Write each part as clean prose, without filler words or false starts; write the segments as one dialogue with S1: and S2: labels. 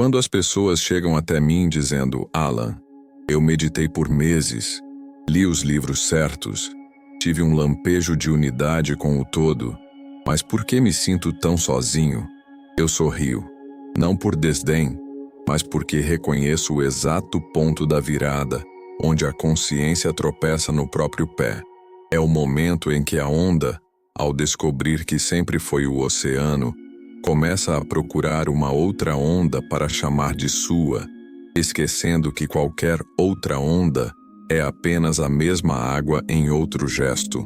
S1: Quando as pessoas chegam até mim dizendo: Alan, eu meditei por meses, li os livros certos, tive um lampejo de unidade com o todo, mas por que me sinto tão sozinho? Eu sorrio, não por desdém, mas porque reconheço o exato ponto da virada, onde a consciência tropeça no próprio pé. É o momento em que a onda, ao descobrir que sempre foi o oceano, começa a procurar uma outra onda para chamar de sua, esquecendo que qualquer outra onda é apenas a mesma água em outro gesto.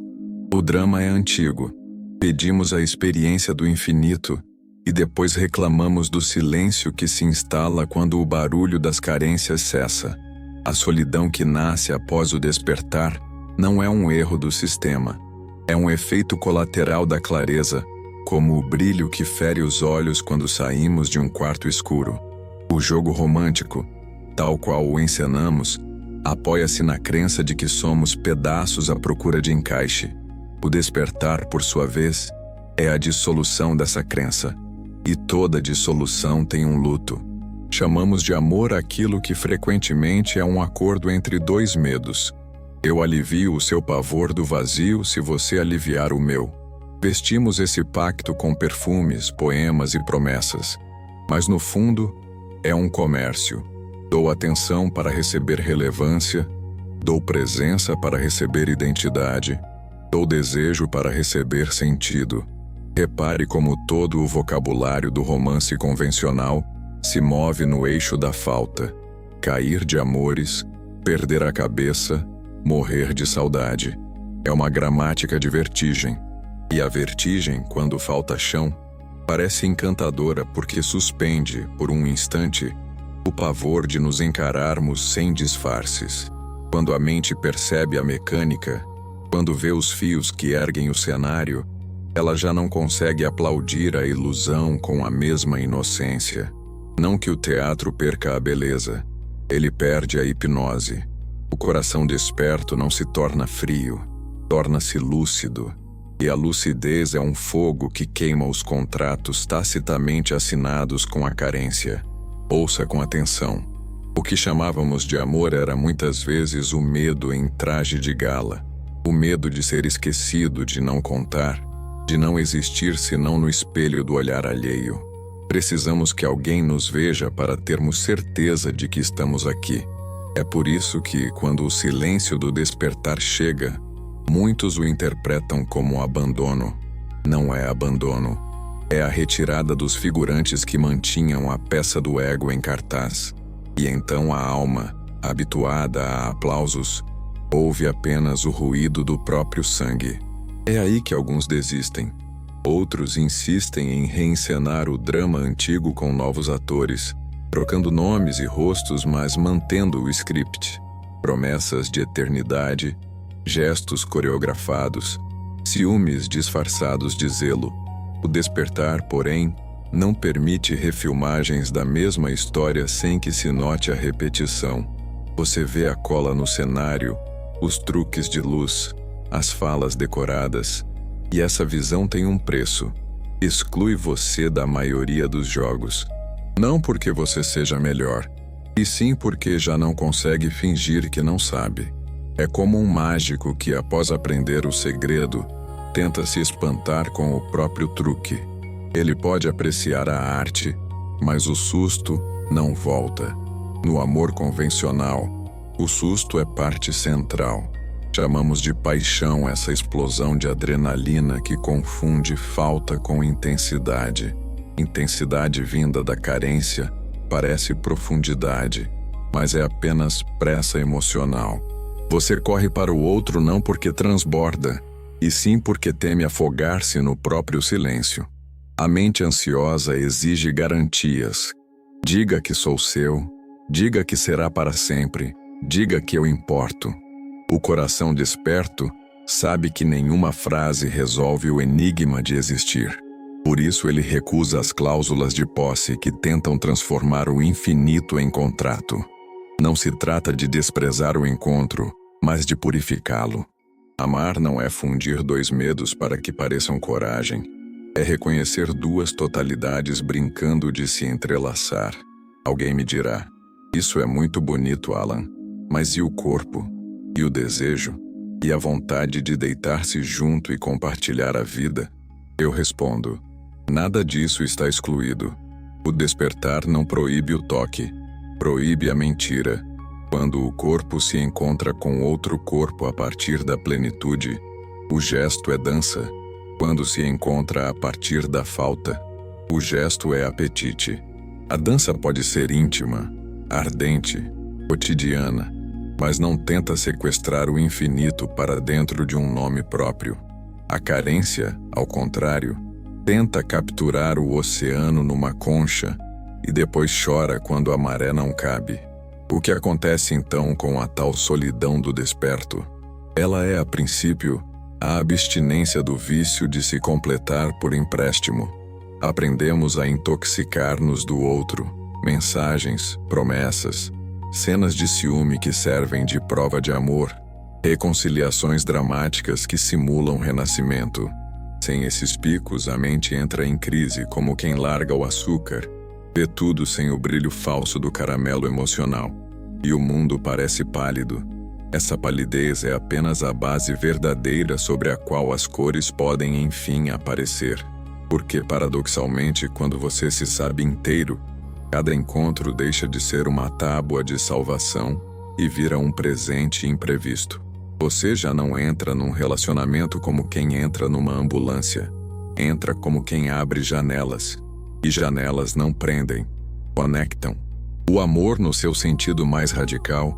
S1: O drama é antigo. Pedimos a experiência do infinito e depois reclamamos do silêncio que se instala quando o barulho das carências cessa. A solidão que nasce após o despertar não é um erro do sistema. É um efeito colateral da clareza, como o brilho que fere os olhos quando saímos de um quarto escuro. O jogo romântico, tal qual o encenamos, apoia-se na crença de que somos pedaços à procura de encaixe. O despertar, por sua vez, é a dissolução dessa crença. E toda dissolução tem um luto. Chamamos de amor aquilo que frequentemente é um acordo entre dois medos. Eu alivio o seu pavor do vazio se você aliviar o meu. Vestimos esse pacto com perfumes, poemas e promessas. Mas no fundo, é um comércio. Dou atenção para receber relevância, dou presença para receber identidade, dou desejo para receber sentido. Repare como todo o vocabulário do romance convencional se move no eixo da falta. Cair de amores, perder a cabeça, morrer de saudade. É uma gramática de vertigem. E a vertigem, quando falta chão, parece encantadora porque suspende, por um instante, o pavor de nos encararmos sem disfarces. Quando a mente percebe a mecânica, quando vê os fios que erguem o cenário, ela já não consegue aplaudir a ilusão com a mesma inocência. Não que o teatro perca a beleza, ele perde a hipnose. O coração desperto não se torna frio, torna-se lúcido. E a lucidez é um fogo que queima os contratos tacitamente assinados com a carência. Ouça com atenção. O que chamávamos de amor era muitas vezes o medo em traje de gala. O medo de ser esquecido, de não contar, de não existir senão no espelho do olhar alheio. Precisamos que alguém nos veja para termos certeza de que estamos aqui. É por isso que, quando o silêncio do despertar chega, muitos o interpretam como abandono. Não é abandono. É a retirada dos figurantes que mantinham a peça do ego em cartaz. E então a alma, habituada a aplausos, ouve apenas o ruído do próprio sangue. É aí que alguns desistem. Outros insistem em reencenar o drama antigo com novos atores, trocando nomes e rostos, mas mantendo o script. Promessas de eternidade, gestos coreografados, ciúmes disfarçados de zelo. O despertar, porém, não permite refilmagens da mesma história sem que se note a repetição. Você vê a cola no cenário, os truques de luz, as falas decoradas, e essa visão tem um preço. Exclui você da maioria dos jogos. Não porque você seja melhor, e sim porque já não consegue fingir que não sabe. É como um mágico que, após aprender o segredo, tenta se espantar com o próprio truque. Ele pode apreciar a arte, mas o susto não volta. No amor convencional, o susto é parte central. Chamamos de paixão essa explosão de adrenalina que confunde falta com intensidade. Intensidade vinda da carência parece profundidade, mas é apenas pressa emocional. Você corre para o outro não porque transborda, e sim porque teme afogar-se no próprio silêncio. A mente ansiosa exige garantias. Diga que sou seu, diga que será para sempre, diga que eu importo. O coração desperto sabe que nenhuma frase resolve o enigma de existir. Por isso ele recusa as cláusulas de posse que tentam transformar o infinito em contrato. Não se trata de desprezar o encontro, mas de purificá-lo. Amar não é fundir dois medos para que pareçam coragem. É reconhecer duas totalidades brincando de se entrelaçar. Alguém me dirá: isso é muito bonito, Alan. Mas e o corpo? E o desejo? E a vontade de deitar-se junto e compartilhar a vida? Eu respondo: nada disso está excluído. O despertar não proíbe o toque, proíbe a mentira. Quando o corpo se encontra com outro corpo a partir da plenitude, o gesto é dança. Quando se encontra a partir da falta, o gesto é apetite. A dança pode ser íntima, ardente, cotidiana, mas não tenta sequestrar o infinito para dentro de um nome próprio. A carência, ao contrário, tenta capturar o oceano numa concha e depois chora quando a maré não cabe. O que acontece então com a tal solidão do desperto? Ela é, a princípio, a abstinência do vício de se completar por empréstimo. Aprendemos a intoxicar-nos do outro, mensagens, promessas, cenas de ciúme que servem de prova de amor, reconciliações dramáticas que simulam renascimento. Sem esses picos, a mente entra em crise como quem larga o açúcar, vê tudo sem o brilho falso do caramelo emocional, e o mundo parece pálido. Essa palidez é apenas a base verdadeira sobre a qual as cores podem enfim aparecer. Porque, paradoxalmente, quando você se sabe inteiro, cada encontro deixa de ser uma tábua de salvação e vira um presente imprevisto. Você já não entra num relacionamento como quem entra numa ambulância. Entra como quem abre janelas. E janelas não prendem, conectam. O amor, no seu sentido mais radical,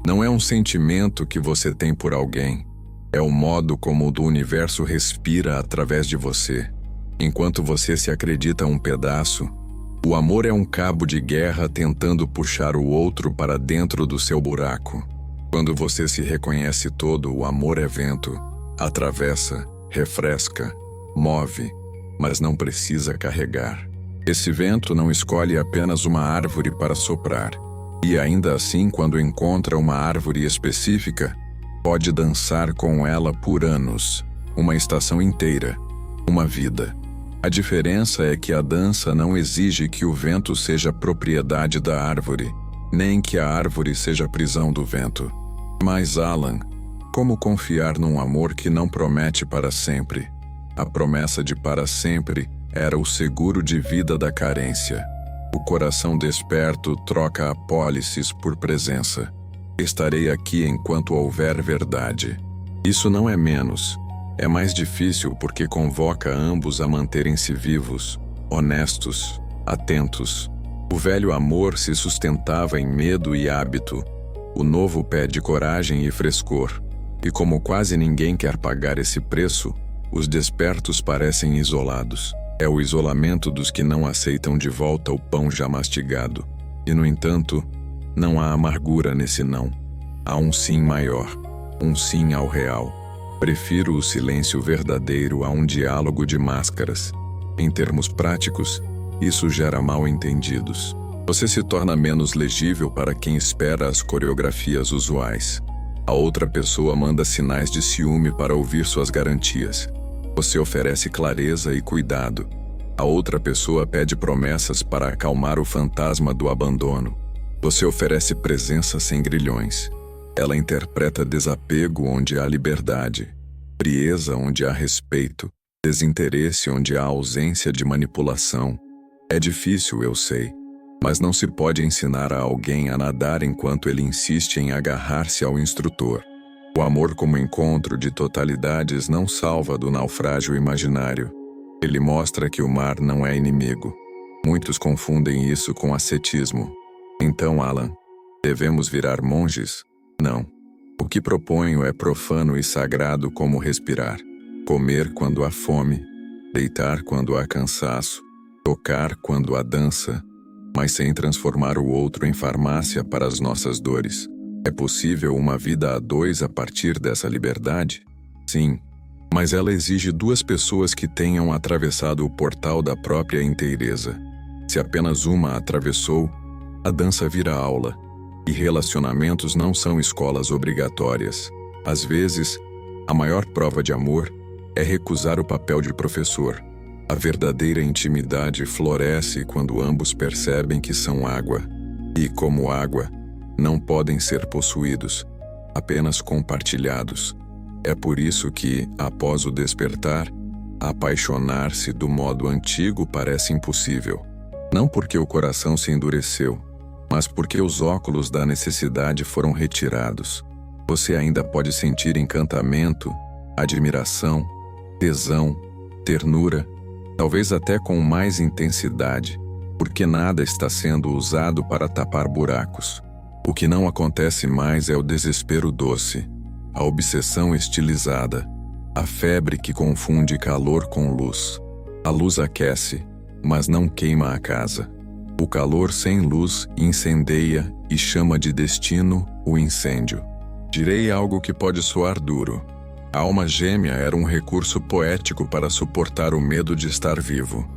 S1: não é um sentimento que você tem por alguém. É o modo como o universo respira através de você. Enquanto você se acredita um pedaço, o amor é um cabo de guerra tentando puxar o outro para dentro do seu buraco. Quando você se reconhece todo, o amor é vento. Atravessa, refresca, move, mas não precisa carregar. Esse vento não escolhe apenas uma árvore para soprar. E ainda assim, quando encontra uma árvore específica, pode dançar com ela por anos, uma estação inteira, uma vida. A diferença é que a dança não exige que o vento seja propriedade da árvore, nem que a árvore seja prisão do vento. Mas, Alan, como confiar num amor que não promete para sempre? A promessa de para sempre era o seguro de vida da carência. O coração desperto troca apólices por presença. Estarei aqui enquanto houver verdade. Isso não é menos. É mais difícil porque convoca ambos a manterem-se vivos, honestos, atentos. O velho amor se sustentava em medo e hábito. O novo pede coragem e frescor. E como quase ninguém quer pagar esse preço, os despertos parecem isolados. É o isolamento dos que não aceitam de volta o pão já mastigado. E, no entanto, não há amargura nesse não. Há um sim maior, um sim ao real. Prefiro o silêncio verdadeiro a um diálogo de máscaras. Em termos práticos, isso gera mal-entendidos. Você se torna menos legível para quem espera as coreografias usuais. A outra pessoa manda sinais de ciúme para ouvir suas garantias. Você oferece clareza e cuidado. A outra pessoa pede promessas para acalmar o fantasma do abandono. Você oferece presença sem grilhões. Ela interpreta desapego onde há liberdade, frieza onde há respeito, desinteresse onde há ausência de manipulação. É difícil, eu sei, mas não se pode ensinar a alguém a nadar enquanto ele insiste em agarrar-se ao instrutor. O amor como encontro de totalidades não salva do naufrágio imaginário. Ele mostra que o mar não é inimigo. Muitos confundem isso com ascetismo. Então, Alan, devemos virar monges? Não. O que proponho é profano e sagrado como respirar. Comer quando há fome, deitar quando há cansaço, tocar quando há dança, mas sem transformar o outro em farmácia para as nossas dores. É possível uma vida a dois a partir dessa liberdade? Sim, mas ela exige duas pessoas que tenham atravessado o portal da própria inteireza. Se apenas uma atravessou, a dança vira aula, e relacionamentos não são escolas obrigatórias. Às vezes, a maior prova de amor é recusar o papel de professor. A verdadeira intimidade floresce quando ambos percebem que são água, e, como água, não podem ser possuídos, apenas compartilhados. É por isso que, após o despertar, apaixonar-se do modo antigo parece impossível. Não porque o coração se endureceu, mas porque os óculos da necessidade foram retirados. Você ainda pode sentir encantamento, admiração, tesão, ternura, talvez até com mais intensidade, porque nada está sendo usado para tapar buracos. O que não acontece mais é o desespero doce, a obsessão estilizada, a febre que confunde calor com luz. A luz aquece, mas não queima a casa. O calor sem luz incendeia e chama de destino o incêndio. Direi algo que pode soar duro. A alma gêmea era um recurso poético para suportar o medo de estar vivo.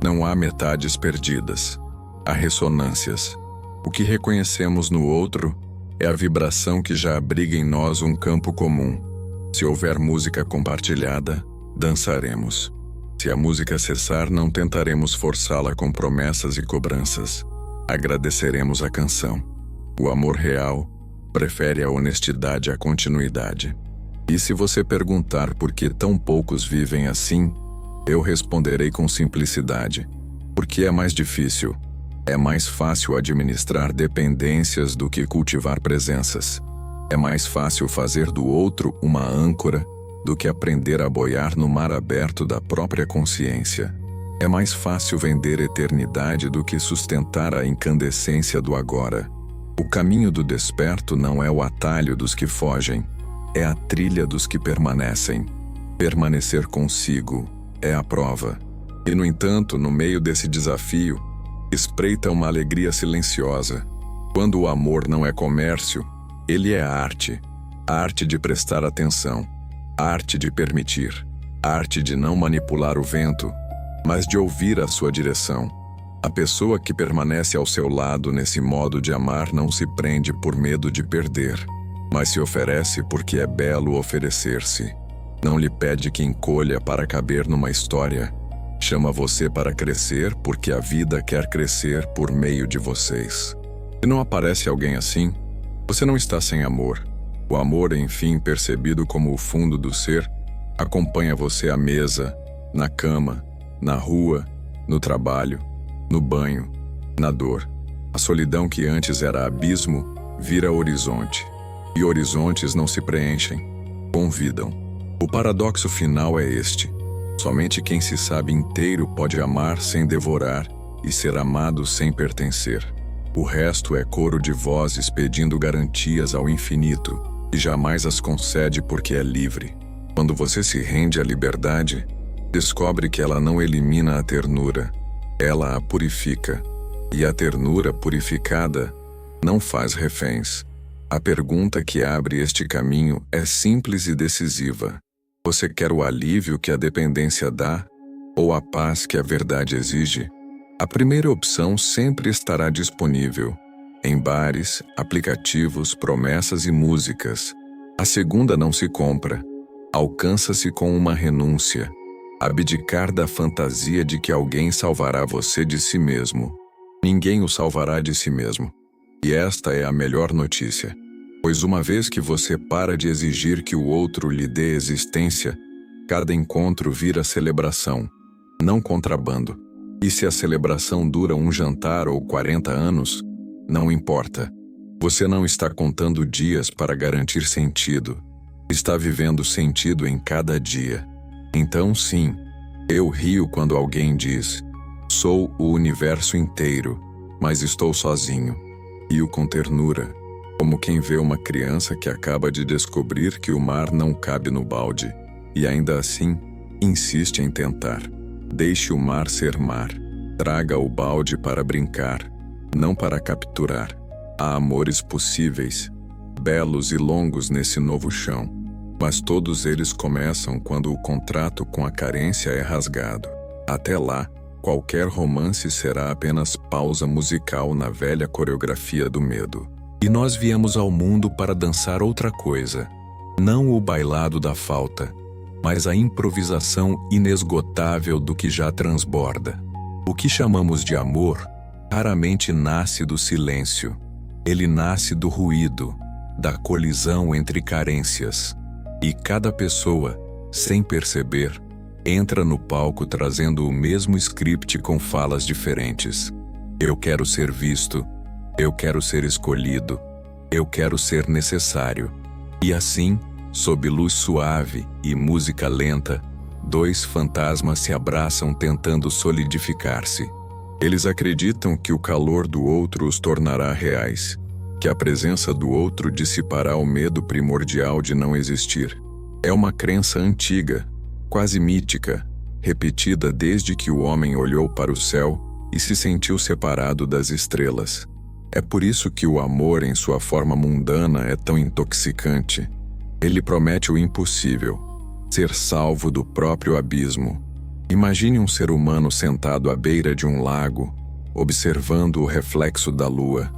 S1: Não há metades perdidas. Há ressonâncias. O que reconhecemos no outro é a vibração que já abriga em nós um campo comum. Se houver música compartilhada, dançaremos. Se a música cessar, não tentaremos forçá-la com promessas e cobranças. Agradeceremos a canção. O amor real prefere a honestidade à continuidade. E se você perguntar por que tão poucos vivem assim, eu responderei com simplicidade. Porque é mais difícil. É mais fácil administrar dependências do que cultivar presenças. É mais fácil fazer do outro uma âncora do que aprender a boiar no mar aberto da própria consciência. É mais fácil vender eternidade do que sustentar a incandescência do agora. O caminho do desperto não é o atalho dos que fogem, é a trilha dos que permanecem. Permanecer consigo é a prova. E, no entanto, no meio desse desafio, espreita uma alegria silenciosa. Quando o amor não é comércio, ele é arte. A arte de prestar atenção, a arte de permitir, a arte de não manipular o vento, mas de ouvir a sua direção. A pessoa que permanece ao seu lado nesse modo de amar não se prende por medo de perder, mas se oferece porque é belo oferecer-se. Não lhe pede que encolha para caber numa história. Chama você para crescer porque a vida quer crescer por meio de vocês. Se não aparece alguém assim, você não está sem amor. O amor, enfim, percebido como o fundo do ser, acompanha você à mesa, na cama, na rua, no trabalho, no banho, na dor. A solidão que antes era abismo, vira horizonte. E horizontes não se preenchem, convidam. O paradoxo final é este. Somente quem se sabe inteiro pode amar sem devorar e ser amado sem pertencer. O resto é coro de vozes pedindo garantias ao infinito, e jamais as concede porque é livre. Quando você se rende à liberdade, descobre que ela não elimina a ternura, ela a purifica. E a ternura purificada não faz reféns. A pergunta que abre este caminho é simples e decisiva. Você quer o alívio que a dependência dá, ou a paz que a verdade exige? A primeira opção sempre estará disponível, em bares, aplicativos, promessas e músicas. A segunda não se compra, alcança-se com uma renúncia, abdicar da fantasia de que alguém salvará você de si mesmo. Ninguém o salvará de si mesmo. E esta é a melhor notícia. Pois uma vez que você para de exigir que o outro lhe dê existência, cada encontro vira celebração, não contrabando. E se a celebração dura um jantar ou 40 anos, não importa. Você não está contando dias para garantir sentido. Está vivendo sentido em cada dia. Então, sim, eu rio quando alguém diz: sou o universo inteiro, mas estou sozinho. Rio com ternura, como quem vê uma criança que acaba de descobrir que o mar não cabe no balde, e ainda assim, insiste em tentar. Deixe o mar ser mar. Traga o balde para brincar, não para capturar. Há amores possíveis, belos e longos nesse novo chão, mas todos eles começam quando o contrato com a carência é rasgado. Até lá, qualquer romance será apenas pausa musical na velha coreografia do medo. E nós viemos ao mundo para dançar outra coisa, não o bailado da falta, mas a improvisação inesgotável do que já transborda. O que chamamos de amor raramente nasce do silêncio. Ele nasce do ruído, da colisão entre carências. E cada pessoa, sem perceber, entra no palco trazendo o mesmo script com falas diferentes. Eu quero ser visto, eu quero ser escolhido, eu quero ser necessário. E assim, sob luz suave e música lenta, dois fantasmas se abraçam tentando solidificar-se. Eles acreditam que o calor do outro os tornará reais, que a presença do outro dissipará o medo primordial de não existir. É uma crença antiga, quase mítica, repetida desde que o homem olhou para o céu e se sentiu separado das estrelas. É por isso que o amor em sua forma mundana é tão intoxicante. Ele promete o impossível, ser salvo do próprio abismo. Imagine um ser humano sentado à beira de um lago, observando o reflexo da lua.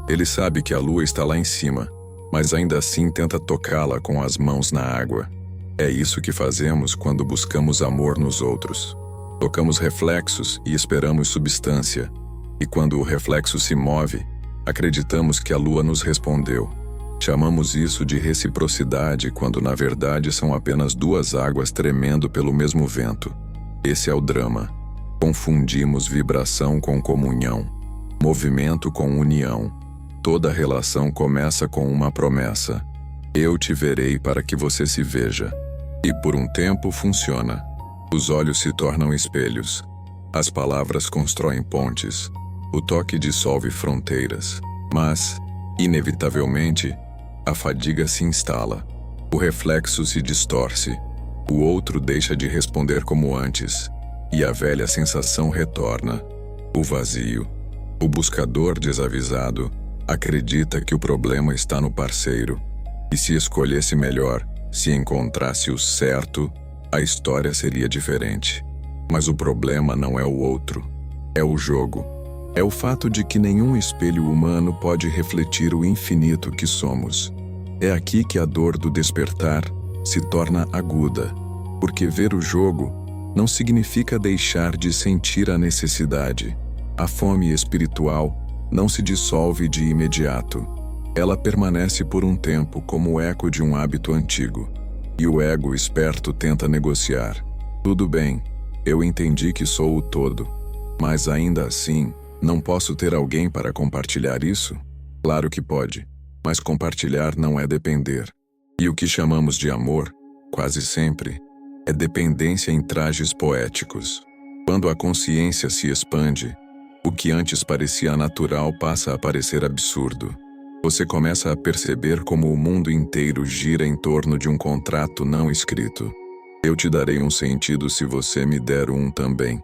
S1: Ele sabe que a lua está lá em cima, mas ainda assim tenta tocá-la com as mãos na água. É isso que fazemos quando buscamos amor nos outros. Tocamos reflexos e esperamos substância. E quando o reflexo se move, acreditamos que a lua nos respondeu. Chamamos isso de reciprocidade quando na verdade são apenas duas águas tremendo pelo mesmo vento. Esse é o drama. Confundimos vibração com comunhão, movimento com união. Toda relação começa com uma promessa. Eu te verei para que você se veja. E por um tempo funciona. Os olhos se tornam espelhos. As palavras constroem pontes. O toque dissolve fronteiras. Mas, inevitavelmente, a fadiga se instala. O reflexo se distorce. O outro deixa de responder como antes. E a velha sensação retorna. O vazio. O buscador desavisado acredita que o problema está no parceiro. E se escolhesse melhor, se encontrasse o certo, a história seria diferente. Mas o problema não é o outro. É o jogo. É o fato de que nenhum espelho humano pode refletir o infinito que somos. É aqui que a dor do despertar se torna aguda, porque ver o jogo não significa deixar de sentir a necessidade. A fome espiritual não se dissolve de imediato. Ela permanece por um tempo como o eco de um hábito antigo. E o ego esperto tenta negociar. Tudo bem, eu entendi que sou o todo, mas ainda assim, não posso ter alguém para compartilhar isso? Claro que pode, mas compartilhar não é depender. E o que chamamos de amor, quase sempre, é dependência em trajes poéticos. Quando a consciência se expande, o que antes parecia natural passa a parecer absurdo. Você começa a perceber como o mundo inteiro gira em torno de um contrato não escrito. Eu te darei um sentido se você me der um também.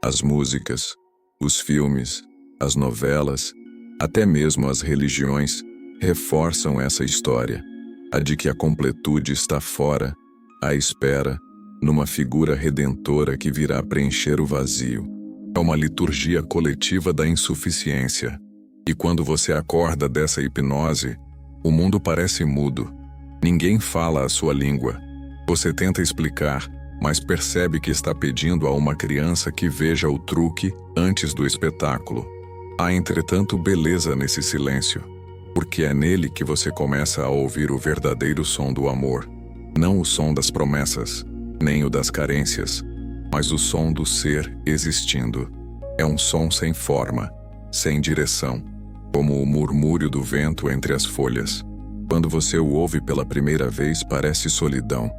S1: As músicas, os filmes, as novelas, até mesmo as religiões, reforçam essa história, a de que a completude está fora, à espera, numa figura redentora que virá preencher o vazio. É uma liturgia coletiva da insuficiência. E quando você acorda dessa hipnose, o mundo parece mudo. Ninguém fala a sua língua. Você tenta explicar, mas percebe que está pedindo a uma criança que veja o truque antes do espetáculo. Há, entretanto, beleza nesse silêncio, porque é nele que você começa a ouvir o verdadeiro som do amor. Não o som das promessas, nem o das carências, mas o som do ser existindo. É um som sem forma, sem direção, como o murmúrio do vento entre as folhas. Quando você o ouve pela primeira vez, parece solidão,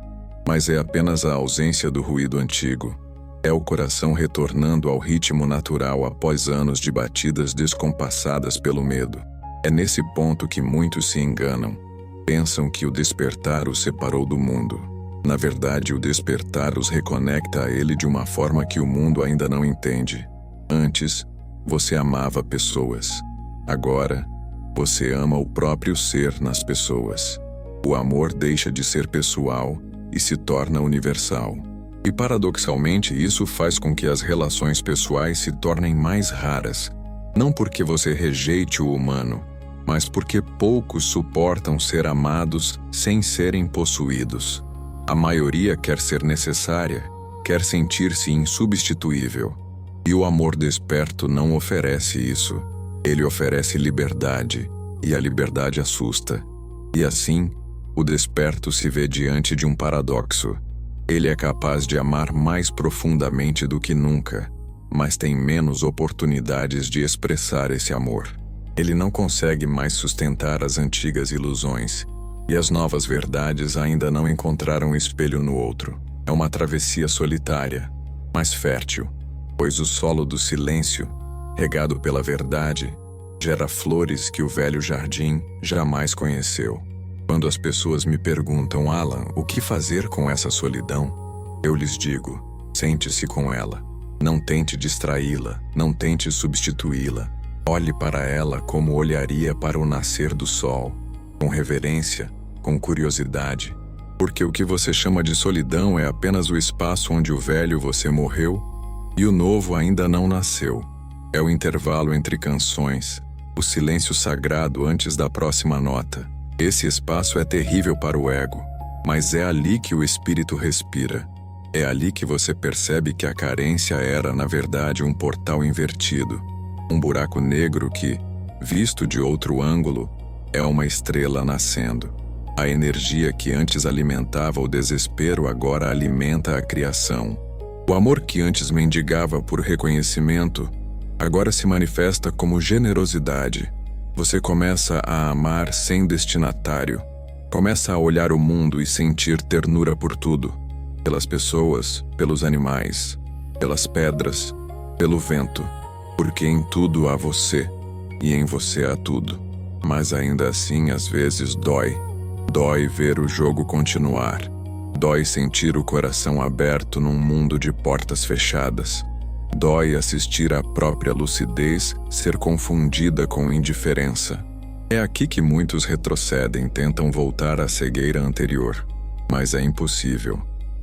S1: mas é apenas a ausência do ruído antigo. É o coração retornando ao ritmo natural após anos de batidas descompassadas pelo medo. É nesse ponto que muitos se enganam. Pensam que o despertar os separou do mundo. Na verdade, o despertar os reconecta a ele de uma forma que o mundo ainda não entende. Antes, você amava pessoas. Agora, você ama o próprio ser nas pessoas. O amor deixa de ser pessoal e se torna universal. E paradoxalmente, isso faz com que as relações pessoais se tornem mais raras. Não porque você rejeite o humano, mas porque poucos suportam ser amados sem serem possuídos. A maioria quer ser necessária, quer sentir-se insubstituível. E o amor desperto não oferece isso. Ele oferece liberdade, e a liberdade assusta. E assim, o desperto se vê diante de um paradoxo. Ele é capaz de amar mais profundamente do que nunca, mas tem menos oportunidades de expressar esse amor. Ele não consegue mais sustentar as antigas ilusões, e as novas verdades ainda não encontraram espelho no outro. É uma travessia solitária, mas fértil, pois o solo do silêncio, regado pela verdade, gera flores que o velho jardim jamais conheceu. Quando as pessoas me perguntam, Alan, o que fazer com essa solidão? Eu lhes digo, sente-se com ela. Não tente distraí-la, não tente substituí-la. Olhe para ela como olharia para o nascer do sol, com reverência, com curiosidade. Porque o que você chama de solidão é apenas o espaço onde o velho você morreu e o novo ainda não nasceu. É o intervalo entre canções, o silêncio sagrado antes da próxima nota. Esse espaço é terrível para o ego, mas é ali que o espírito respira. É ali que você percebe que a carência era, na verdade, um portal invertido. Um buraco negro que, visto de outro ângulo, é uma estrela nascendo. A energia que antes alimentava o desespero agora alimenta a criação. O amor que antes mendigava por reconhecimento, agora se manifesta como generosidade. Você começa a amar sem destinatário. Começa a olhar o mundo e sentir ternura por tudo. Pelas pessoas, pelos animais, pelas pedras, pelo vento. Porque em tudo há você, e em você há tudo. Mas ainda assim, às vezes, dói. Dói ver o jogo continuar. Dói sentir o coração aberto num mundo de portas fechadas. Dói assistir a própria lucidez ser confundida com indiferença. É aqui que muitos retrocedem, tentam voltar à cegueira anterior. Mas é impossível.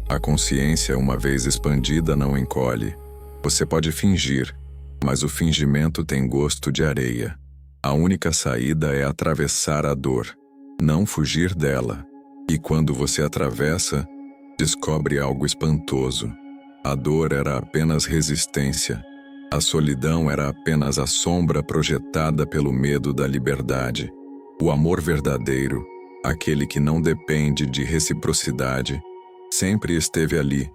S1: A consciência, uma vez expandida, não encolhe. Você pode fingir, mas o fingimento tem gosto de areia. A única saída é atravessar a dor, não fugir dela. E quando você atravessa, descobre algo espantoso. A dor era apenas resistência. A solidão era apenas a sombra projetada pelo medo da liberdade. O amor verdadeiro, aquele que não depende de reciprocidade, sempre esteve ali,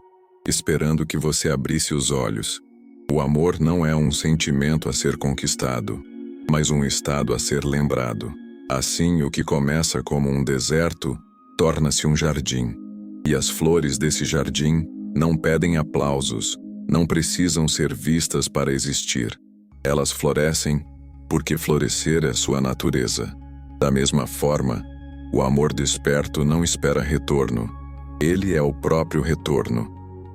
S1: esperando que você abrisse os olhos. O amor não é um sentimento a ser conquistado, mas um estado a ser lembrado. Assim, o que começa como um deserto, torna-se um jardim. E as flores desse jardim não pedem aplausos, não precisam ser vistas para existir. Elas florescem porque florescer é sua natureza. Da mesma forma, o amor desperto não espera retorno. Ele é o próprio retorno.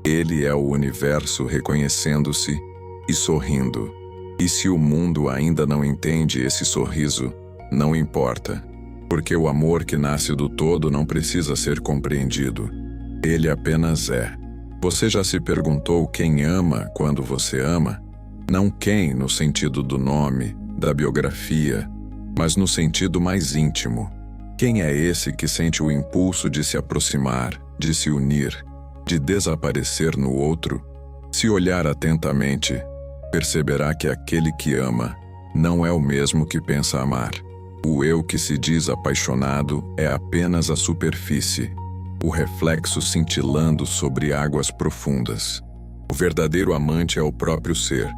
S1: Ele é o universo reconhecendo-se e sorrindo. E se o mundo ainda não entende esse sorriso, não importa, porque o amor que nasce do todo não precisa ser compreendido. Ele apenas é. Você já se perguntou quem ama quando você ama? Não quem no sentido do nome, da biografia, mas no sentido mais íntimo. Quem é esse que sente o impulso de se aproximar, de se unir, de desaparecer no outro? Se olhar atentamente, perceberá que aquele que ama não é o mesmo que pensa amar. O eu que se diz apaixonado é apenas a superfície, o reflexo cintilando sobre águas profundas. O verdadeiro amante é o próprio ser,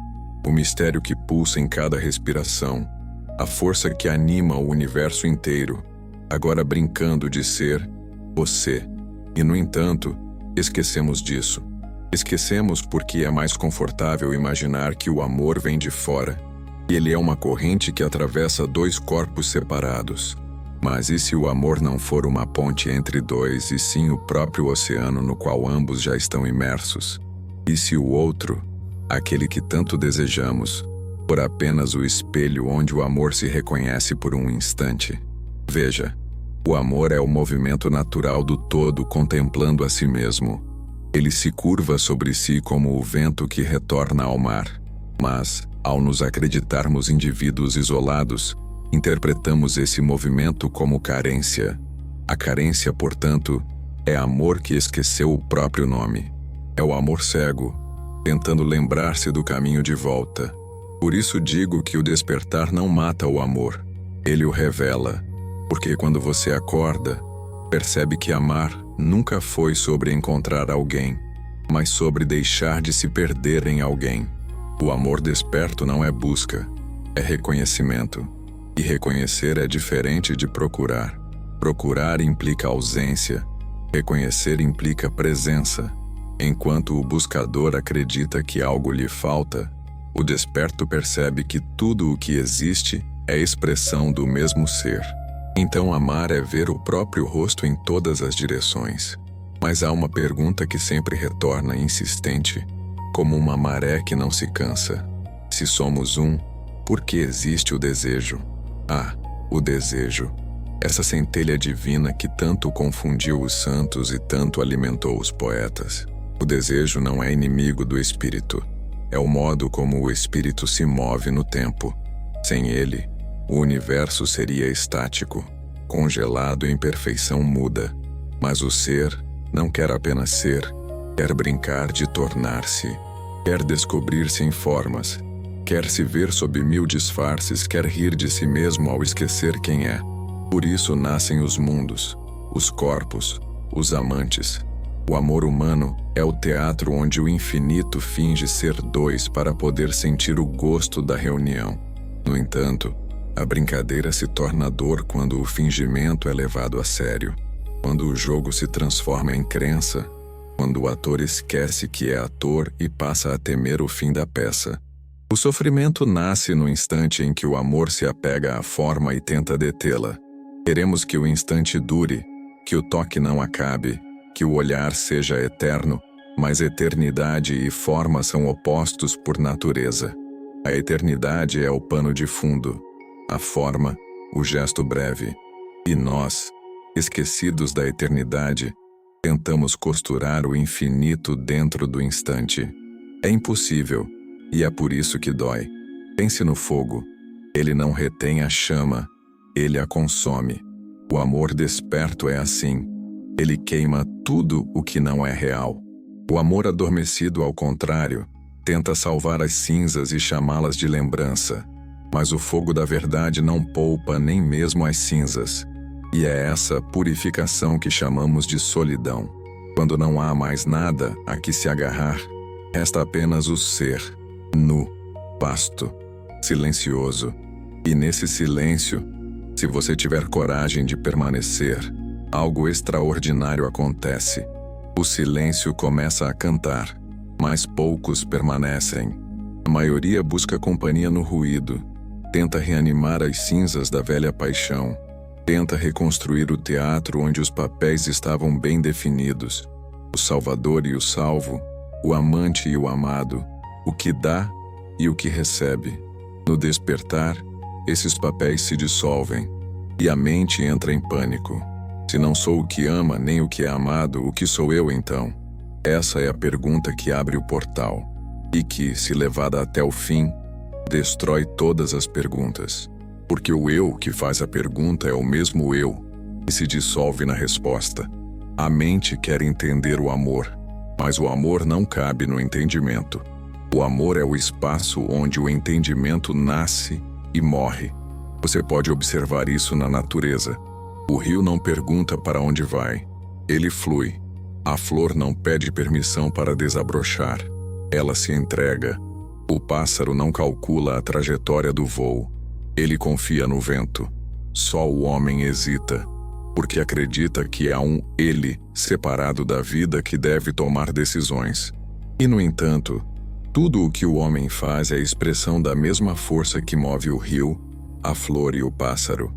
S1: o mistério que pulsa em cada respiração, a força que anima o universo inteiro, agora brincando de ser você. E, no entanto, esquecemos disso. Esquecemos porque é mais confortável imaginar que o amor vem de fora. E ele é uma corrente que atravessa dois corpos separados. Mas e se o amor não for uma ponte entre dois, e sim o próprio oceano no qual ambos já estão imersos? E se o outro, aquele que tanto desejamos, for apenas o espelho onde o amor se reconhece por um instante? Veja, o amor é o movimento natural do todo contemplando a si mesmo. Ele se curva sobre si como o vento que retorna ao mar. Mas, ao nos acreditarmos indivíduos isolados, interpretamos esse movimento como carência. A carência, portanto, É amor que esqueceu o próprio nome. É o amor cego, tentando lembrar-se do caminho de volta. Por isso digo que o despertar não mata o amor, ele o revela. Porque quando você acorda, percebe que amar nunca foi sobre encontrar alguém, mas sobre deixar de se perder em alguém. O amor desperto não é busca, é reconhecimento. E reconhecer é diferente de procurar. Procurar implica ausência, reconhecer implica presença. Enquanto o buscador acredita que algo lhe falta, o desperto percebe que tudo o que existe é expressão do mesmo ser. Então amar é ver o próprio rosto em todas as direções. Mas há uma pergunta que sempre retorna insistente, como uma maré que não se cansa. Se somos um, por que existe o desejo? Ah, o desejo. Essa centelha divina que tanto confundiu os santos e tanto alimentou os poetas. O desejo não é inimigo do espírito. É o modo como o espírito se move no tempo. Sem ele, o universo seria estático, congelado em perfeição muda. Mas o ser não quer apenas ser, quer brincar de tornar-se, quer descobrir-se em formas, quer se ver sob mil disfarces, quer rir de si mesmo ao esquecer quem é. Por isso nascem os mundos, os corpos, os amantes. O amor humano é o teatro onde o infinito finge ser dois para poder sentir o gosto da reunião. No entanto, a brincadeira se torna dor quando o fingimento é levado a sério, quando o jogo se transforma em crença, quando o ator esquece que é ator e passa a temer o fim da peça. O sofrimento nasce no instante em que o amor se apega à forma e tenta detê-la. Queremos que o instante dure, que o toque não acabe, que o olhar seja eterno, mas eternidade e forma são opostos por natureza. A eternidade é o pano de fundo, a forma, o gesto breve. E nós, esquecidos da eternidade, tentamos costurar o infinito dentro do instante. É impossível, e é por isso que dói. Pense no fogo. Ele não retém a chama, ele a consome. O amor desperto é assim. Ele queima tudo o que não é real. O amor adormecido, ao contrário, tenta salvar as cinzas e chamá-las de lembrança. Mas o fogo da verdade não poupa nem mesmo as cinzas. E é essa purificação que chamamos de solidão. Quando não há mais nada a que se agarrar, resta apenas o ser, nu, vasto, silencioso. E nesse silêncio, se você tiver coragem de permanecer, algo extraordinário acontece. O silêncio começa a cantar, mas poucos permanecem. A maioria busca companhia no ruído, tenta reanimar as cinzas da velha paixão, tenta reconstruir o teatro onde os papéis estavam bem definidos, o salvador e o salvo, o amante e o amado, o que dá e o que recebe. No despertar, esses papéis se dissolvem, e a mente entra em pânico. Se não sou o que ama nem o que é amado, o que sou eu então? Essa é a pergunta que abre o portal, e que, se levada até o fim, destrói todas as perguntas. Porque o eu que faz a pergunta é o mesmo eu, e se dissolve na resposta. A mente quer entender o amor, mas o amor não cabe no entendimento. O amor é o espaço onde o entendimento nasce e morre. Você pode observar isso na natureza. O rio não pergunta para onde vai, ele flui. A flor não pede permissão para desabrochar, ela se entrega. O pássaro não calcula a trajetória do voo, ele confia no vento. Só o homem hesita, porque acredita que há um ele separado da vida que deve tomar decisões. E, no entanto, tudo o que o homem faz é expressão da mesma força que move o rio, a flor e o pássaro.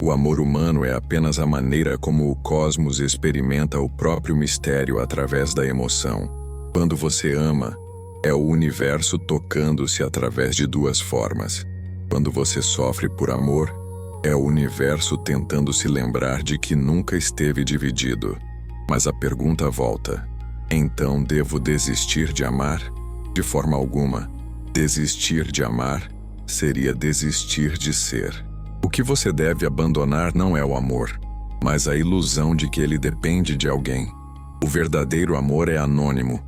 S1: O amor humano é apenas a maneira como o cosmos experimenta o próprio mistério através da emoção. Quando você ama, é o universo tocando-se através de duas formas. Quando você sofre por amor, é o universo tentando se lembrar de que nunca esteve dividido. Mas a pergunta volta: então devo desistir de amar? De forma alguma. Desistir de amar seria desistir de ser. O que você deve abandonar não é o amor, mas a ilusão de que ele depende de alguém. O verdadeiro amor é anônimo.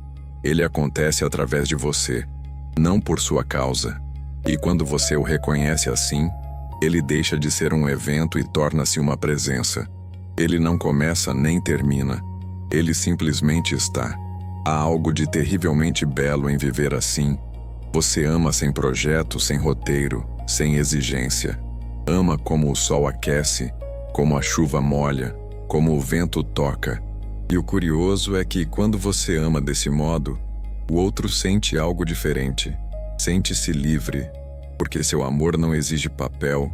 S1: Ele acontece através de você, não por sua causa. E quando você o reconhece assim, ele deixa de ser um evento e torna-se uma presença. Ele não começa nem termina. Ele simplesmente está. Há algo de terrivelmente belo em viver assim. Você ama sem projeto, sem roteiro, sem exigência. Ama como o sol aquece, como a chuva molha, como o vento toca. E o curioso é que quando você ama desse modo, o outro sente algo diferente. Sente-se livre, porque seu amor não exige papel,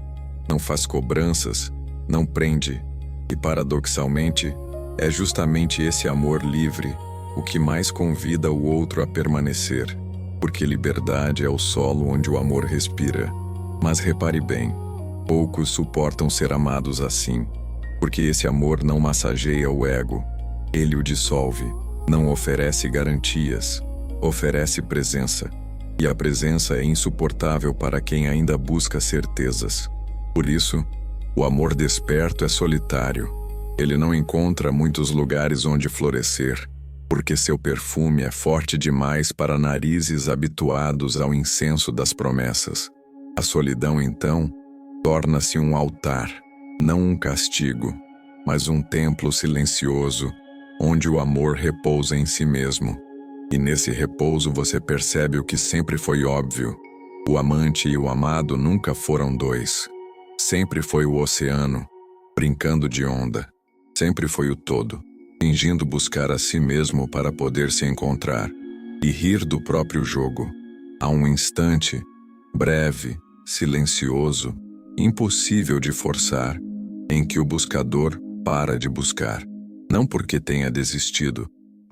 S1: não faz cobranças, não prende. E paradoxalmente, é justamente esse amor livre o que mais convida o outro a permanecer, porque liberdade é o solo onde o amor respira. Mas repare bem, poucos suportam ser amados assim, porque esse amor não massageia o ego, ele o dissolve, não oferece garantias, oferece presença. E a presença é insuportável para quem ainda busca certezas. Por isso, o amor desperto é solitário. Ele não encontra muitos lugares onde florescer, porque seu perfume é forte demais para narizes habituados ao incenso das promessas. A solidão, então, torna-se um altar, não um castigo, mas um templo silencioso, onde o amor repousa em si mesmo. E nesse repouso você percebe o que sempre foi óbvio. O amante e o amado nunca foram dois. Sempre foi o oceano, brincando de onda. Sempre foi o todo, fingindo buscar a si mesmo para poder se encontrar e rir do próprio jogo. Há um instante, breve, silencioso, impossível de forçar, em que o buscador para de buscar. Não porque tenha desistido,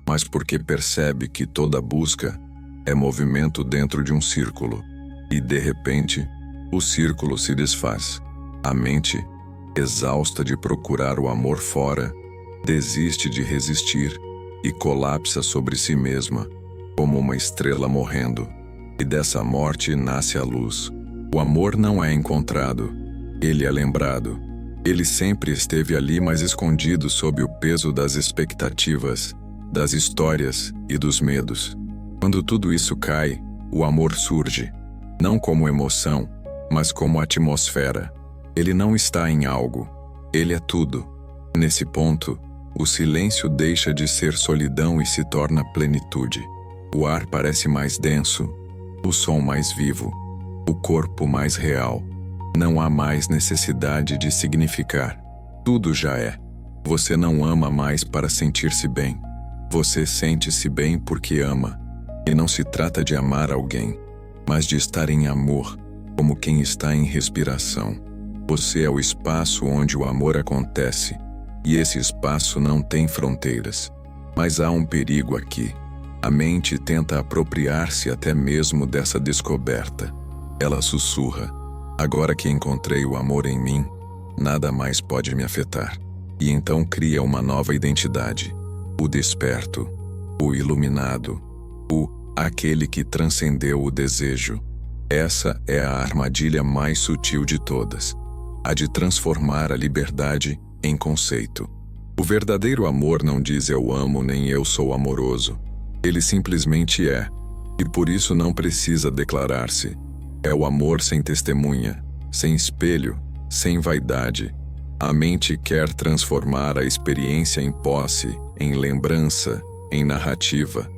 S1: mas porque percebe que toda busca é movimento dentro de um círculo. E, de repente, o círculo se desfaz. A mente, exausta de procurar o amor fora, desiste de resistir e colapsa sobre si mesma, como uma estrela morrendo. E dessa morte nasce a luz. O amor não é encontrado, ele é lembrado. Ele sempre esteve ali, mas escondido sob o peso das expectativas, das histórias e dos medos. Quando tudo isso cai, o amor surge, não como emoção, mas como atmosfera. Ele não está em algo, ele é tudo. Nesse ponto, o silêncio deixa de ser solidão e se torna plenitude. O ar parece mais denso, o som mais vivo, o corpo mais real. Não há mais necessidade de significar. Tudo já é. Você não ama mais para sentir-se bem. Você sente-se bem porque ama. E não se trata de amar alguém, mas de estar em amor, como quem está em respiração. Você é o espaço onde o amor acontece, e esse espaço não tem fronteiras. Mas há um perigo aqui. A mente tenta apropriar-se até mesmo dessa descoberta. Ela sussurra: agora que encontrei o amor em mim, nada mais pode me afetar. E então cria uma nova identidade. O desperto, o iluminado, aquele que transcendeu o desejo. Essa é a armadilha mais sutil de todas, a de transformar a liberdade em conceito. O verdadeiro amor não diz eu amo nem eu sou amoroso. Ele simplesmente é, e por isso não precisa declarar-se. É o amor sem testemunha, sem espelho, sem vaidade. A mente quer transformar a experiência em posse, em lembrança, em narrativa.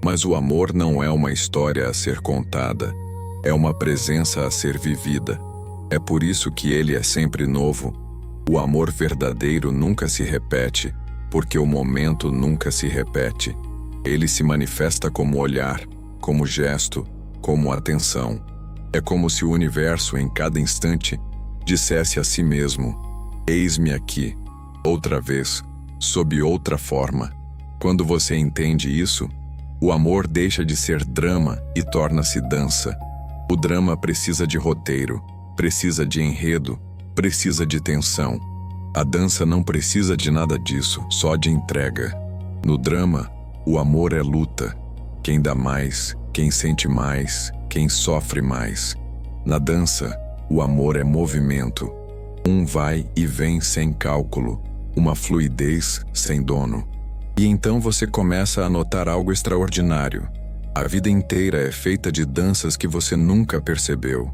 S1: Mas o amor não é uma história a ser contada, é uma presença a ser vivida. É por isso que ele é sempre novo. O amor verdadeiro nunca se repete, porque o momento nunca se repete. Ele se manifesta como olhar, como gesto, como atenção. É como se o universo, em cada instante, dissesse a si mesmo: eis-me aqui, outra vez, sob outra forma. Quando você entende isso, o amor deixa de ser drama e torna-se dança. O drama precisa de roteiro, precisa de enredo, precisa de tensão. A dança não precisa de nada disso, só de entrega. No drama, o amor é luta. Quem dá mais, quem sente mais, quem sofre mais. Na dança, o amor é movimento. Um vai e vem sem cálculo, uma fluidez sem dono. E então você começa a notar algo extraordinário. A vida inteira é feita de danças que você nunca percebeu.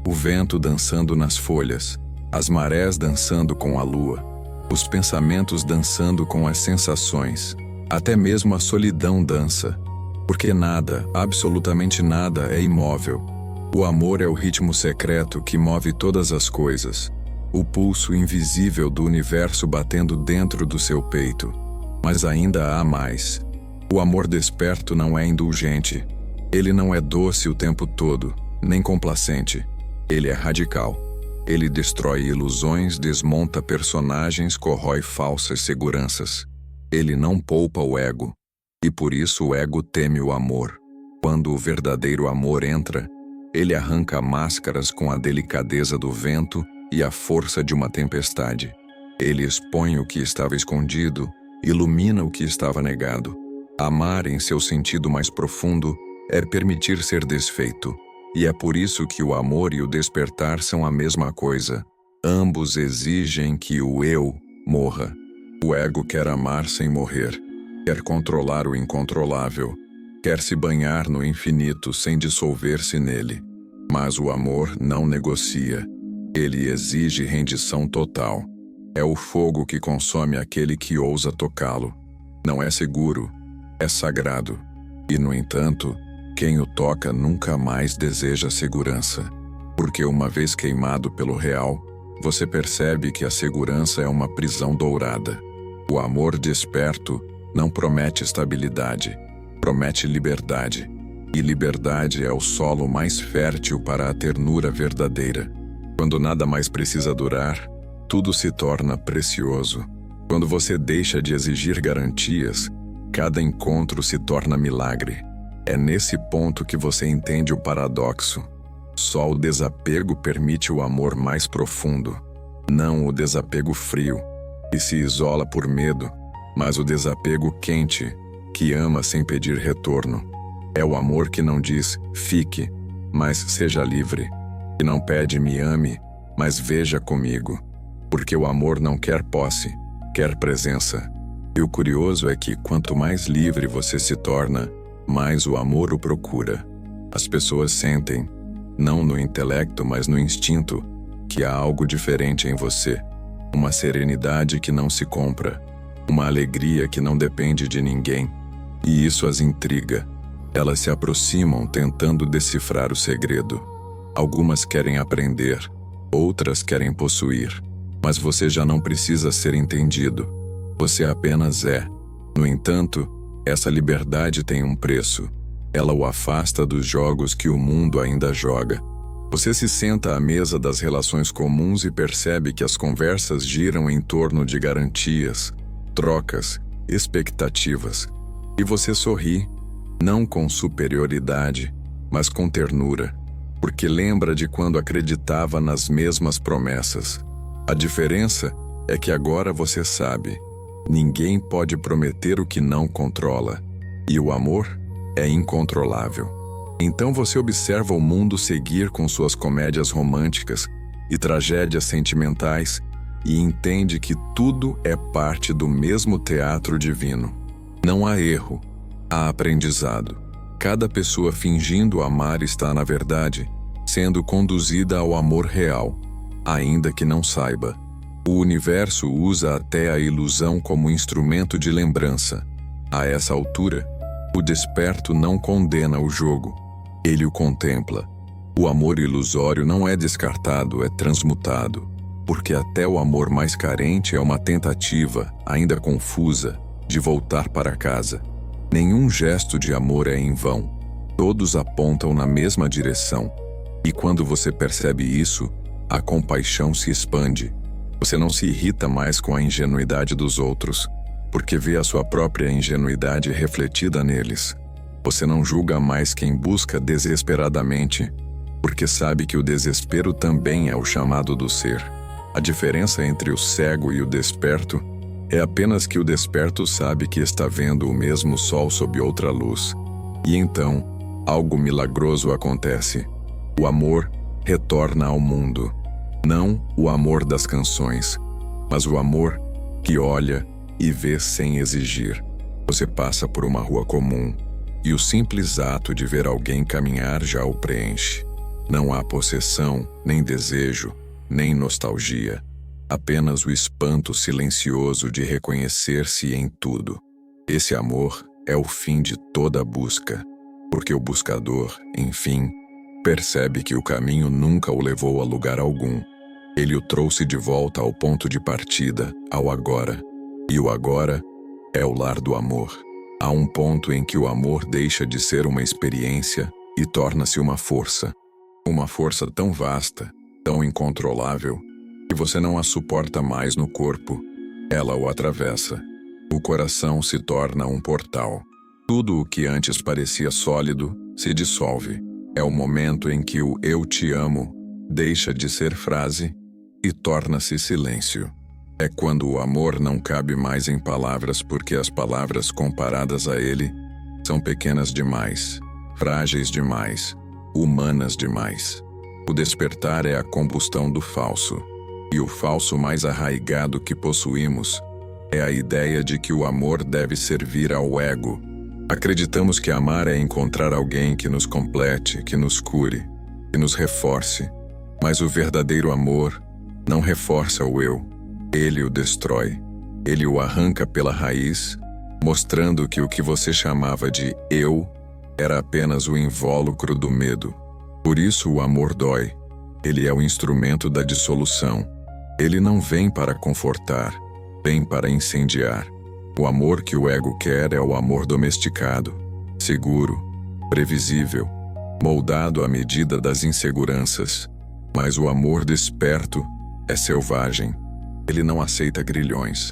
S1: O vento dançando nas folhas, as marés dançando com a lua, os pensamentos dançando com as sensações, até mesmo a solidão dança. Porque nada, absolutamente nada, é imóvel. O amor é o ritmo secreto que move todas as coisas, o pulso invisível do universo batendo dentro do seu peito. Mas ainda há mais. O amor desperto não é indulgente. Ele não é doce o tempo todo, nem complacente. Ele é radical. Ele destrói ilusões, desmonta personagens, corrói falsas seguranças. Ele não poupa o ego. E por isso o ego teme o amor. Quando o verdadeiro amor entra, ele arranca máscaras com a delicadeza do vento e a força de uma tempestade. Ele expõe o que estava escondido, ilumina o que estava negado. Amar em seu sentido mais profundo é permitir ser desfeito. E é por isso que o amor e o despertar são a mesma coisa. Ambos exigem que o eu morra. O ego quer amar sem morrer. Quer controlar o incontrolável. Quer se banhar no infinito sem dissolver-se nele. Mas o amor não negocia. Ele exige rendição total. É o fogo que consome aquele que ousa tocá-lo. Não é seguro, é sagrado. E, no entanto, quem o toca nunca mais deseja segurança. Porque uma vez queimado pelo real, você percebe que a segurança é uma prisão dourada. O amor desperto não promete estabilidade, promete liberdade. E liberdade é o solo mais fértil para a ternura verdadeira. Quando nada mais precisa durar, tudo se torna precioso. Quando você deixa de exigir garantias, cada encontro se torna milagre. É nesse ponto que você entende o paradoxo. Só o desapego permite o amor mais profundo, não o desapego frio, que se isola por medo, mas o desapego quente, que ama sem pedir retorno. É o amor que não diz, fique, mas seja livre, que não pede, me ame, mas veja comigo. Porque o amor não quer posse, quer presença. E o curioso é que quanto mais livre você se torna, mais o amor o procura. As pessoas sentem, não no intelecto, mas no instinto, que há algo diferente em você. Uma serenidade que não se compra, uma alegria que não depende de ninguém. E isso as intriga. Elas se aproximam tentando decifrar o segredo. Algumas querem aprender, outras querem possuir. Mas você já não precisa ser entendido. Você apenas é. No entanto, essa liberdade tem um preço. Ela o afasta dos jogos que o mundo ainda joga. Você se senta à mesa das relações comuns e percebe que as conversas giram em torno de garantias, trocas, expectativas. E você sorri, não com superioridade, mas com ternura, porque lembra de quando acreditava nas mesmas promessas. A diferença é que agora você sabe, ninguém pode prometer o que não controla, e o amor é incontrolável. Então você observa o mundo seguir com suas comédias românticas e tragédias sentimentais e entende que tudo é parte do mesmo teatro divino. Não há erro, há aprendizado. Cada pessoa fingindo amar está, na verdade, sendo conduzida ao amor real, ainda que não saiba. O universo usa até a ilusão como instrumento de lembrança. A essa altura, o desperto não condena o jogo, ele o contempla. O amor ilusório não é descartado, é transmutado, porque até o amor mais carente é uma tentativa, ainda confusa, de voltar para casa. Nenhum gesto de amor é em vão. Todos apontam na mesma direção. E quando você percebe isso, a compaixão se expande. Você não se irrita mais com a ingenuidade dos outros, porque vê a sua própria ingenuidade refletida neles. Você não julga mais quem busca desesperadamente, porque sabe que o desespero também é o chamado do ser. A diferença entre o cego e o desperto é apenas que o desperto sabe que está vendo o mesmo sol sob outra luz. E então, algo milagroso acontece. O amor retorna ao mundo. Não o amor das canções, mas o amor que olha e vê sem exigir. Você passa por uma rua comum e o simples ato de ver alguém caminhar já o preenche. Não há possessão, nem desejo, nem nostalgia. Apenas o espanto silencioso de reconhecer-se em tudo. Esse amor é o fim de toda busca, porque o buscador, enfim, percebe que o caminho nunca o levou a lugar algum. Ele o trouxe de volta ao ponto de partida, ao agora. E o agora é o lar do amor. Há um ponto em que o amor deixa de ser uma experiência e torna-se uma força. Uma força tão vasta, tão incontrolável, que você não a suporta mais no corpo. Ela o atravessa. O coração se torna um portal. Tudo o que antes parecia sólido se dissolve. É o momento em que o "eu te amo" deixa de ser frase e torna-se silêncio. É quando o amor não cabe mais em palavras porque as palavras comparadas a ele são pequenas demais, frágeis demais, humanas demais. O despertar é a combustão do falso. E o falso mais arraigado que possuímos é a ideia de que o amor deve servir ao ego. Acreditamos que amar é encontrar alguém que nos complete, que nos cure, que nos reforce. Mas o verdadeiro amor não reforça o eu. Ele o destrói. Ele o arranca pela raiz, mostrando que o que você chamava de eu era apenas o invólucro do medo. Por isso o amor dói. Ele é o instrumento da dissolução. Ele não vem para confortar, vem para incendiar. O amor que o ego quer é o amor domesticado, seguro, previsível, moldado à medida das inseguranças. Mas o amor desperto é selvagem. Ele não aceita grilhões,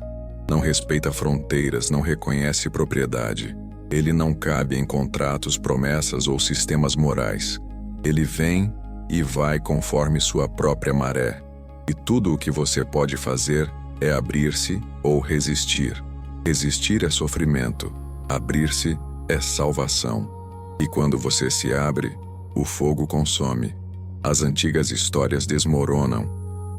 S1: não respeita fronteiras, não reconhece propriedade. Ele não cabe em contratos, promessas ou sistemas morais. Ele vem e vai conforme sua própria maré. E tudo o que você pode fazer é abrir-se ou resistir. Resistir é sofrimento, abrir-se é salvação. E quando você se abre, o fogo consome. As antigas histórias desmoronam.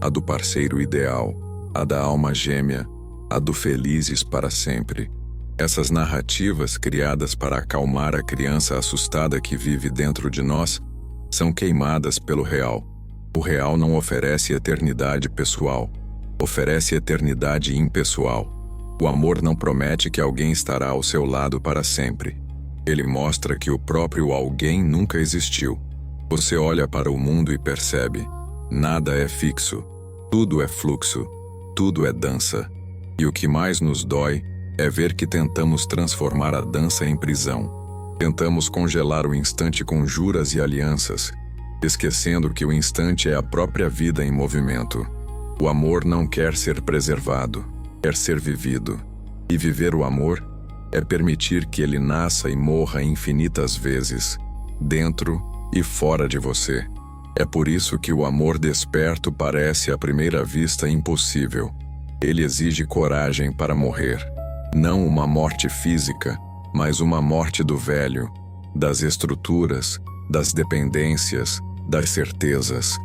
S1: A do parceiro ideal, a da alma gêmea, a do felizes para sempre. Essas narrativas criadas para acalmar a criança assustada que vive dentro de nós são queimadas pelo real. O real não oferece eternidade pessoal, oferece eternidade impessoal. O amor não promete que alguém estará ao seu lado para sempre. Ele mostra que o próprio alguém nunca existiu. Você olha para o mundo e percebe: nada é fixo, tudo é fluxo, tudo é dança. E o que mais nos dói é ver que tentamos transformar a dança em prisão. Tentamos congelar o instante com juras e alianças, esquecendo que o instante é a própria vida em movimento. O amor não quer ser preservado, quer ser vivido. E viver o amor é permitir que ele nasça e morra infinitas vezes, dentro e fora de você. É por isso que o amor desperto parece à primeira vista impossível. Ele exige coragem para morrer. Não uma morte física, mas uma morte do velho, das estruturas, das dependências, das certezas.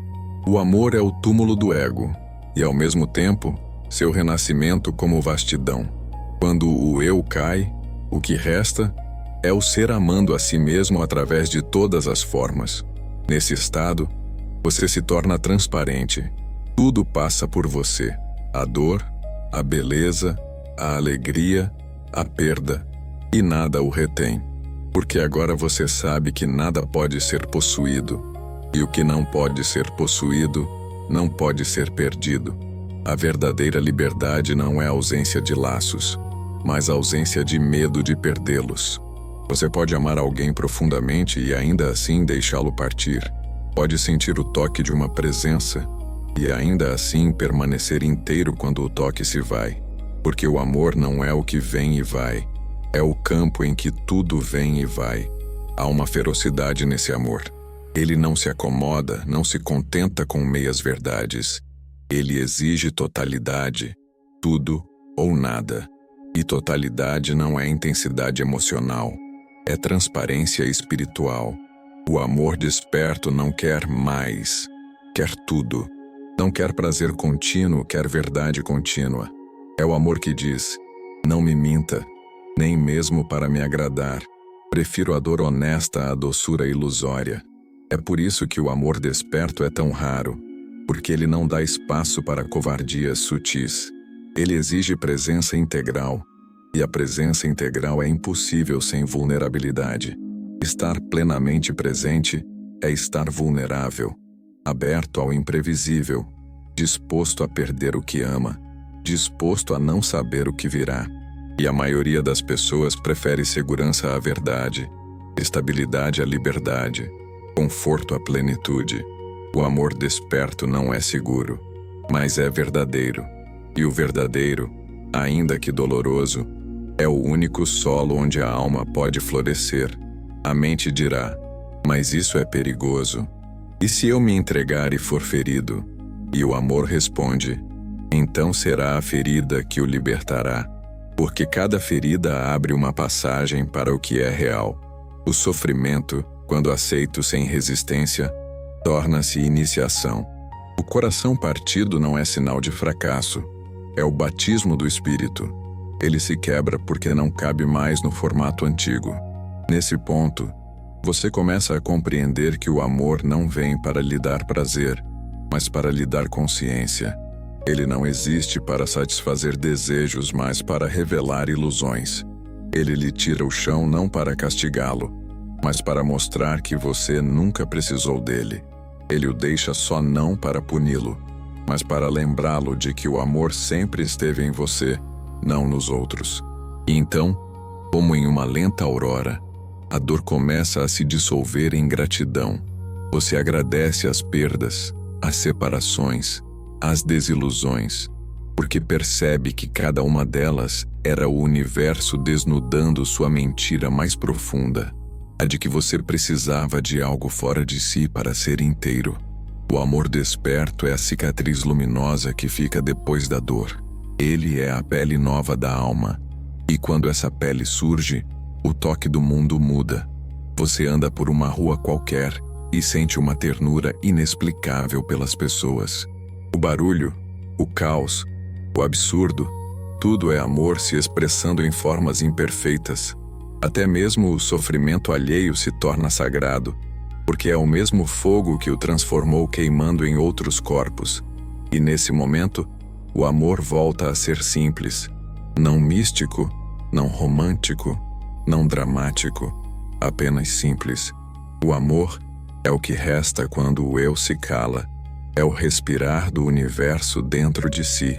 S1: O amor é o túmulo do ego, e ao mesmo tempo, seu renascimento como vastidão. Quando o eu cai, o que resta é o ser amando a si mesmo através de todas as formas. Nesse estado, você se torna transparente. Tudo passa por você. A dor, a beleza, a alegria, a perda, e nada o retém. Porque agora você sabe que nada pode ser possuído, e o que não pode ser possuído não pode ser perdido. A verdadeira liberdade não é a ausência de laços, mas a ausência de medo de perdê-los. Você pode amar alguém profundamente e ainda assim deixá-lo partir. Pode sentir o toque de uma presença e ainda assim permanecer inteiro quando o toque se vai. Porque o amor não é o que vem e vai, é o campo em que tudo vem e vai. Há uma ferocidade nesse amor. Ele não se acomoda, não se contenta com meias verdades. Ele exige totalidade, tudo ou nada. E totalidade não é intensidade emocional, é transparência espiritual. O amor desperto não quer mais, quer tudo. Não quer prazer contínuo, quer verdade contínua. É o amor que diz: não me minta, nem mesmo para me agradar. Prefiro a dor honesta à doçura ilusória. É por isso que o amor desperto é tão raro, porque ele não dá espaço para covardias sutis. Ele exige presença integral, e a presença integral é impossível sem vulnerabilidade. Estar plenamente presente é estar vulnerável, aberto ao imprevisível, disposto a perder o que ama, disposto a não saber o que virá. E a maioria das pessoas prefere segurança à verdade, estabilidade à liberdade, conforto à plenitude. O amor desperto não é seguro, mas é verdadeiro. E o verdadeiro, ainda que doloroso, é o único solo onde a alma pode florescer. A mente dirá: mas isso é perigoso. E se eu me entregar e for ferido? E o amor responde: então será a ferida que o libertará, porque cada ferida abre uma passagem para o que é real. O sofrimento, quando aceito sem resistência, torna-se iniciação. O coração partido não é sinal de fracasso, é o batismo do espírito. Ele se quebra porque não cabe mais no formato antigo. Nesse ponto, você começa a compreender que o amor não vem para lhe dar prazer, mas para lhe dar consciência. Ele não existe para satisfazer desejos, mas para revelar ilusões. Ele lhe tira o chão não para castigá-lo, mas para mostrar que você nunca precisou dele. Ele o deixa só não para puni-lo, mas para lembrá-lo de que o amor sempre esteve em você, não nos outros. E então, como em uma lenta aurora, a dor começa a se dissolver em gratidão. Você agradece as perdas, as separações, as desilusões, porque percebe que cada uma delas era o universo desnudando sua mentira mais profunda, a de que você precisava de algo fora de si para ser inteiro. O amor desperto é a cicatriz luminosa que fica depois da dor. Ele é a pele nova da alma. E quando essa pele surge, o toque do mundo muda. Você anda por uma rua qualquer e sente uma ternura inexplicável pelas pessoas. O barulho, o caos, o absurdo, tudo é amor se expressando em formas imperfeitas. Até mesmo o sofrimento alheio se torna sagrado, porque é o mesmo fogo que o transformou queimando em outros corpos. E nesse momento, o amor volta a ser simples, não místico, não romântico, não dramático, apenas simples. O amor é o que resta quando o eu se cala. É o respirar do universo dentro de si.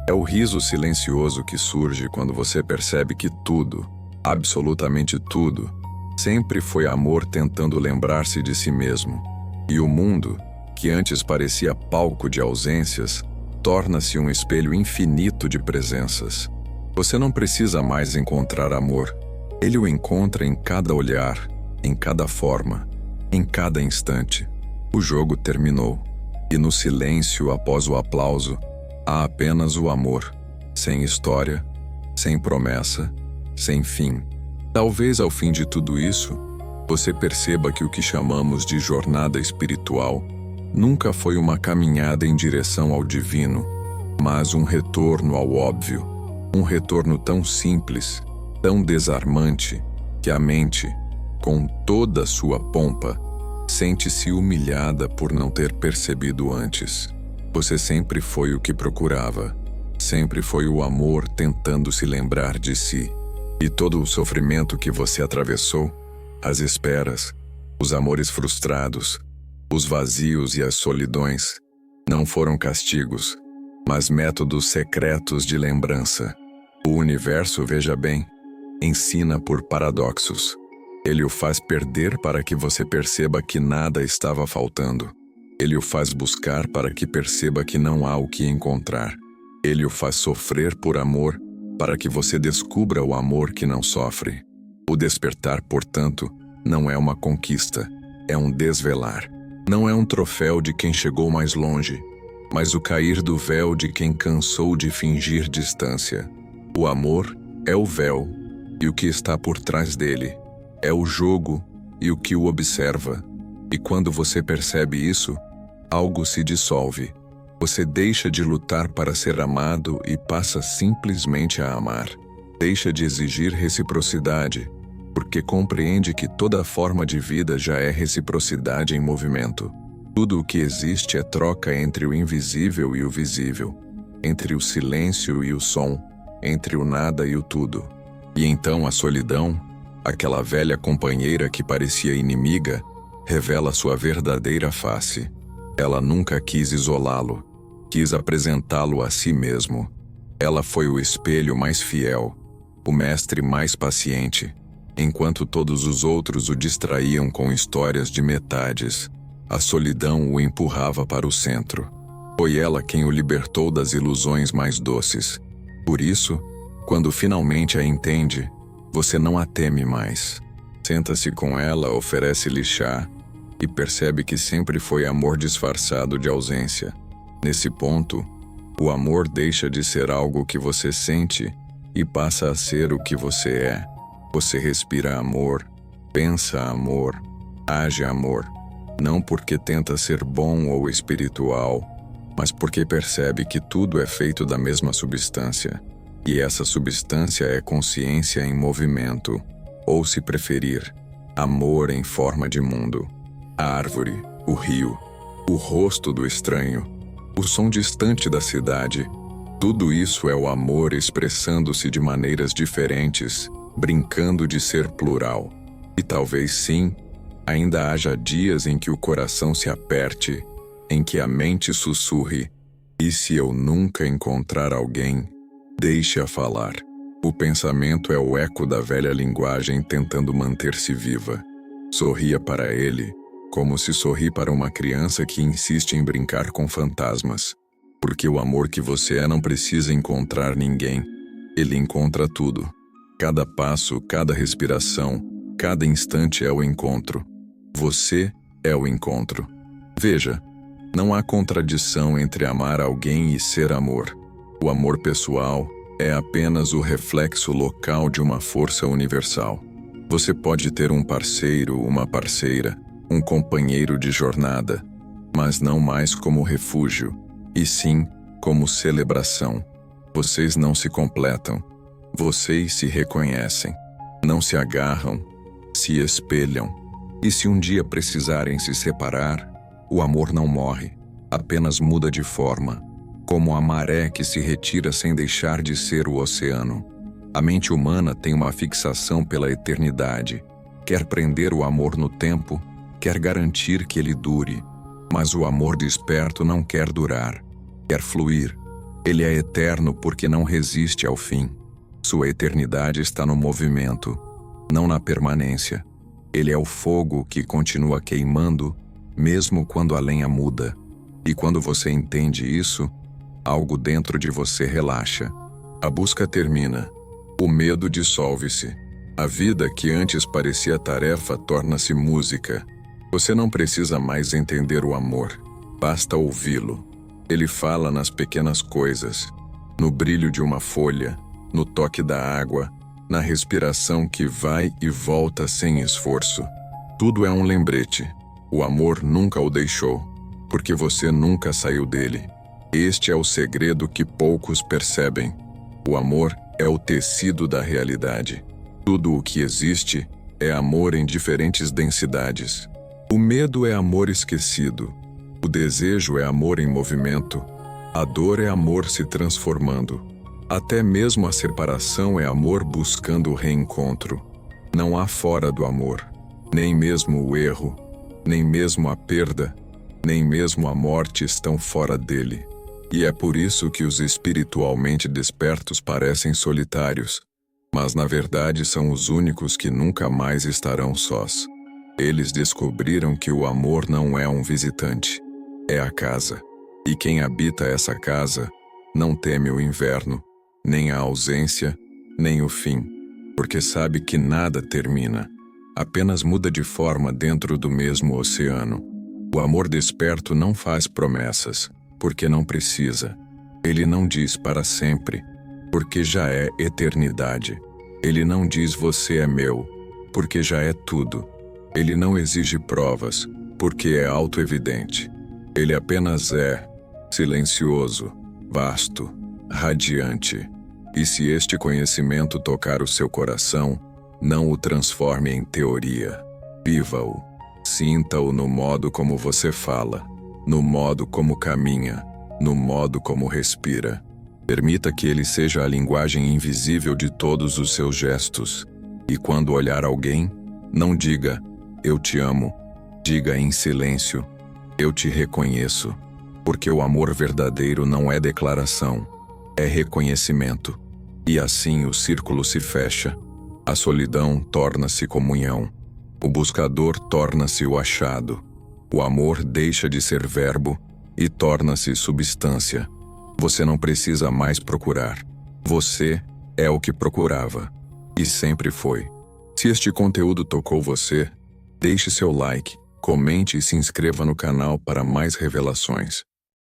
S1: É o riso silencioso que surge quando você percebe que tudo, absolutamente tudo, sempre foi amor tentando lembrar-se de si mesmo. E o mundo, que antes parecia palco de ausências, torna-se um espelho infinito de presenças. Você não precisa mais encontrar amor. Ele o encontra em cada olhar, em cada forma, em cada instante. O jogo terminou. E no silêncio após o aplauso, há apenas o amor, sem história, sem promessa, sem fim. Talvez ao fim de tudo isso, você perceba que o que chamamos de jornada espiritual nunca foi uma caminhada em direção ao divino, mas um retorno ao óbvio, um retorno tão simples, tão desarmante, que a mente, com toda a sua pompa, sente-se humilhada por não ter percebido antes. Você sempre foi o que procurava. Sempre foi o amor tentando se lembrar de si. E todo o sofrimento que você atravessou, as esperas, os amores frustrados, os vazios e as solidões, não foram castigos, mas métodos secretos de lembrança. O universo, veja bem, ensina por paradoxos. Ele o faz perder para que você perceba que nada estava faltando. Ele o faz buscar para que perceba que não há o que encontrar. Ele o faz sofrer por amor para que você descubra o amor que não sofre. O despertar, portanto, não é uma conquista, é um desvelar. Não é um troféu de quem chegou mais longe, mas o cair do véu de quem cansou de fingir distância. O amor é o véu, e o que está por trás dele é o jogo e o que o observa. E quando você percebe isso, algo se dissolve. Você deixa de lutar para ser amado e passa simplesmente a amar. Deixa de exigir reciprocidade, porque compreende que toda forma de vida já é reciprocidade em movimento. Tudo o que existe é troca entre o invisível e o visível, entre o silêncio e o som, entre o nada e o tudo. E então a solidão, aquela velha companheira que parecia inimiga, revela sua verdadeira face. Ela nunca quis isolá-lo, quis apresentá-lo a si mesmo. Ela foi o espelho mais fiel, o mestre mais paciente. Enquanto todos os outros o distraíam com histórias de metades, a solidão o empurrava para o centro. Foi ela quem o libertou das ilusões mais doces. Por isso, quando finalmente a entende, você não a teme mais. Senta-se com ela, oferece-lhe chá e percebe que sempre foi amor disfarçado de ausência. Nesse ponto, o amor deixa de ser algo que você sente e passa a ser o que você é. Você respira amor, pensa amor, age amor, não porque tenta ser bom ou espiritual, mas porque percebe que tudo é feito da mesma substância, e essa substância é consciência em movimento, ou se preferir, amor em forma de mundo. A árvore, o rio, o rosto do estranho, o som distante da cidade, tudo isso é o amor expressando-se de maneiras diferentes, brincando de ser plural. E talvez sim, ainda haja dias em que o coração se aperte, em que a mente sussurre, e se eu nunca encontrar alguém, deixe-a falar. O pensamento é o eco da velha linguagem tentando manter-se viva. Sorria para ele, como se sorri para uma criança que insiste em brincar com fantasmas. Porque o amor que você é não precisa encontrar ninguém. Ele encontra tudo. Cada passo, cada respiração, cada instante é o encontro. Você é o encontro. Veja, não há contradição entre amar alguém e ser amor. O amor pessoal é apenas o reflexo local de uma força universal. Você pode ter um parceiro, uma parceira, um companheiro de jornada, mas não mais como refúgio, e sim como celebração. Vocês não se completam. Vocês se reconhecem, não se agarram, se espelham. E se um dia precisarem se separar, o amor não morre, apenas muda de forma, como a maré que se retira sem deixar de ser o oceano. A mente humana tem uma fixação pela eternidade, quer prender o amor no tempo, quer garantir que ele dure, mas o amor desperto não quer durar, quer fluir. Ele é eterno porque não resiste ao fim. Sua eternidade está no movimento, não na permanência. Ele é o fogo que continua queimando, mesmo quando a lenha muda. E quando você entende isso, algo dentro de você relaxa. A busca termina. O medo dissolve-se. A vida que antes parecia tarefa torna-se música. Você não precisa mais entender o amor, basta ouvi-lo. Ele fala nas pequenas coisas, no brilho de uma folha, no toque da água, na respiração que vai e volta sem esforço. Tudo é um lembrete. O amor nunca o deixou, porque você nunca saiu dele. Este é o segredo que poucos percebem. O amor é o tecido da realidade. Tudo o que existe é amor em diferentes densidades. O medo é amor esquecido. O desejo é amor em movimento. A dor é amor se transformando. Até mesmo a separação é amor buscando o reencontro. Não há fora do amor, nem mesmo o erro, nem mesmo a perda, nem mesmo a morte estão fora dele. E é por isso que os espiritualmente despertos parecem solitários, mas na verdade são os únicos que nunca mais estarão sós. Eles descobriram que o amor não é um visitante, é a casa. E quem habita essa casa não teme o inverno, nem a ausência, nem o fim, porque sabe que nada termina, apenas muda de forma dentro do mesmo oceano. O amor desperto não faz promessas, porque não precisa. Ele não diz para sempre, porque já é eternidade. Ele não diz você é meu, porque já é tudo. Ele não exige provas, porque é autoevidente. Ele apenas é, silencioso, vasto, radiante. E se este conhecimento tocar o seu coração, não o transforme em teoria. Viva-o. Sinta-o no modo como você fala, no modo como caminha, no modo como respira. Permita que ele seja a linguagem invisível de todos os seus gestos. E quando olhar alguém, não diga, eu te amo. Diga em silêncio, eu te reconheço. Porque o amor verdadeiro não é declaração, é reconhecimento. E assim o círculo se fecha. A solidão torna-se comunhão. O buscador torna-se o achado. O amor deixa de ser verbo e torna-se substância. Você não precisa mais procurar. Você é o que procurava. E sempre foi. Se este conteúdo tocou você, deixe seu like, comente e se inscreva no canal para mais revelações.